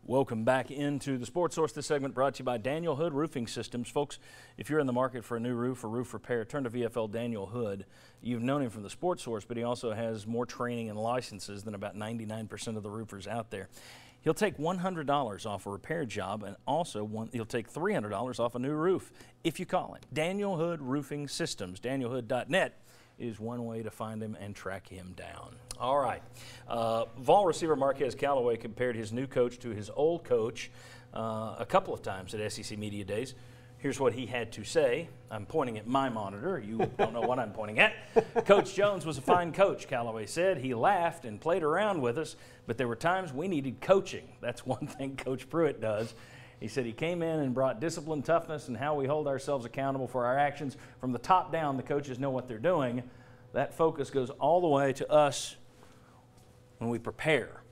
Welcome back into the Sports Source. This segment brought to you by Daniel Hood Roofing Systems. Folks, if you're in the market for a new roof or roof repair, turn to VFL Daniel Hood. You've known him from the Sports Source, but he also has more training and licenses than about 99% of the roofers out there. He'll take $100 off a repair job, and also he'll take $300 off a new roof if you call him. Daniel Hood Roofing Systems. DanielHood.net is one way to find him and track him down. All right. Vol receiver Marquez Callaway compared his new coach to his old coach a couple of times at SEC Media Days. Here's what he had to say. I'm pointing at my monitor. You don't know what I'm pointing at. Coach Jones was a fine coach, Callaway said. He laughed and played around with us, but there were times we needed coaching. That's one thing Coach Pruitt does. He said he came in and brought discipline, toughness, and how we hold ourselves accountable for our actions. From the top down, the coaches know what they're doing. That focus goes all the way to us when we prepare.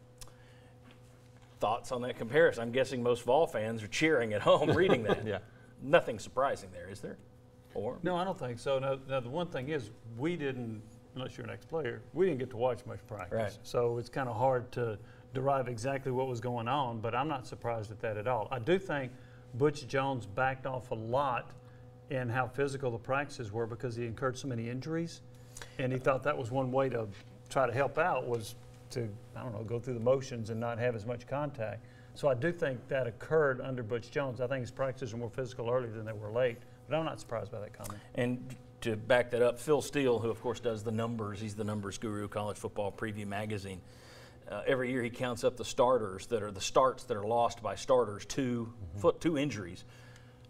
Thoughts on that comparison? I'm guessing most Vol fans are cheering at home reading that. Yeah. Nothing surprising there, is there? Or no, I don't think so. Now the one thing is, we didn't, unless you're an ex-player, we didn't get to watch much practice. Right. So it's kind of hard to derive exactly what was going on, but I'm not surprised at that at all. I do think Butch Jones backed off a lot in how physical the practices were because he incurred so many injuries, and he thought that was one way to try to help out was to, I don't know, go through the motions and not have as much contact. So I do think that occurred under Butch Jones. I think his practices were more physical early than they were late, but I'm not surprised by that comment. And to back that up, Phil Steele, who of course does the numbers, he's the numbers guru, College Football Preview Magazine. Every year he counts up the starters that are the starts that are lost by starters, two injuries.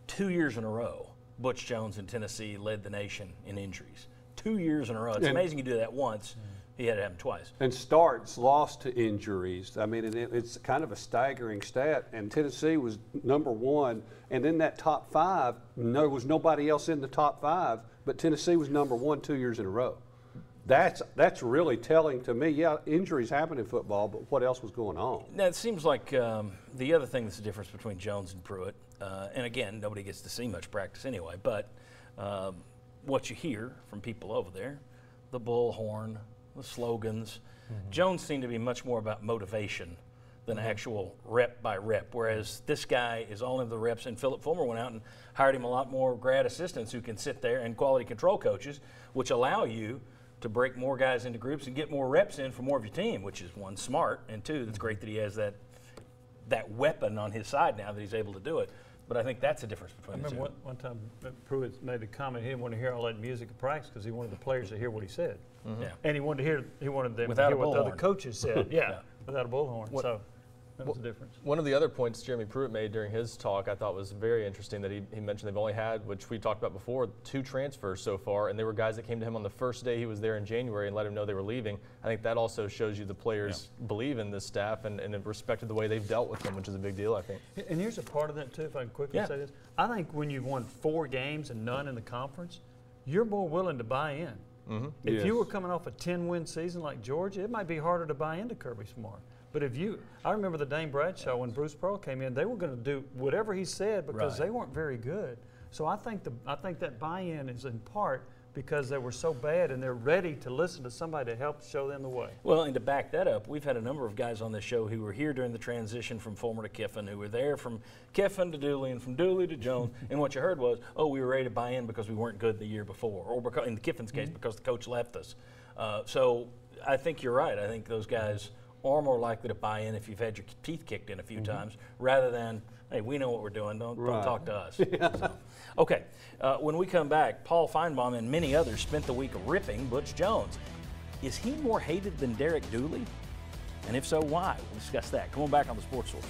2 years in a row, Butch Jones in Tennessee led the nation in injuries. 2 years in a row. It's amazing you do that once. He had it happen twice. And starts lost to injuries. I mean, it's kind of a staggering stat. And Tennessee was #1. And in that top 5, there was nobody else in the top 5, but Tennessee was #1 2 years in a row. That's really telling to me. Yeah, injuries happen in football, but what else was going on? Now, it seems like the other thing that's the difference between Jones and Pruitt, and again, nobody gets to see much practice anyway, but what you hear from people over there, the bullhorn, the slogans. Jones seemed to be much more about motivation than actual rep by rep, whereas this guy is all in the reps, and Philip Fulmer went out and hired him a lot more grad assistants who can sit there, and quality control coaches, which allow you to break more guys into groups and get more reps in for more of your team, which is one, smart, and two, it's great that he has that weapon on his side now that he's able to do it. But I think that's the difference between the two. I remember one time Pruitt made the comment he didn't want to hear all that music at practice because he wanted the players to hear what he said. Yeah. And he wanted them Without to hear a what the other bullhorn. coaches said. Yeah, without a bullhorn. So that was the difference. One of the other points Jeremy Pruitt made during his talk I thought was very interesting that he mentioned they've only had, which we talked about before, 2 transfers so far, and they were guys that came to him on the first day he was there in January and let him know they were leaving. I think that also shows you the players believe in this staff and have respected the way they've dealt with them, which is a big deal, I think. And here's a part of that, too, if I can quickly say this. I think when you've won 4 games and none in the conference, you're more willing to buy in. If you were coming off a 10-win season like Georgia, it might be harder to buy into Kirby Smart. But I remember the Dane Bradshaw when Bruce Pearl came in, they were going to do whatever he said because they weren't very good. So I think that buy-in is in part because they were so bad and they're ready to listen to somebody to help show them the way. Well, and to back that up, we've had a number of guys on this show who were here during the transition from Fulmer to Kiffin, who were there from Kiffin to Dooley and from Dooley to Jones, and what you heard was, oh, we were ready to buy in because we weren't good the year before, or because, in the Kiffin's case, because the coach left us. So I think you're right. I think those guys are more likely to buy in if you've had your teeth kicked in a few times, rather than, hey, we know what we're doing, don't talk to us. So, okay, when we come back, Paul Feinbaum and many others spent the week ripping Butch Jones. Is he more hated than Derek Dooley? And if so, why? We'll discuss that. Come on back on the Sports Source.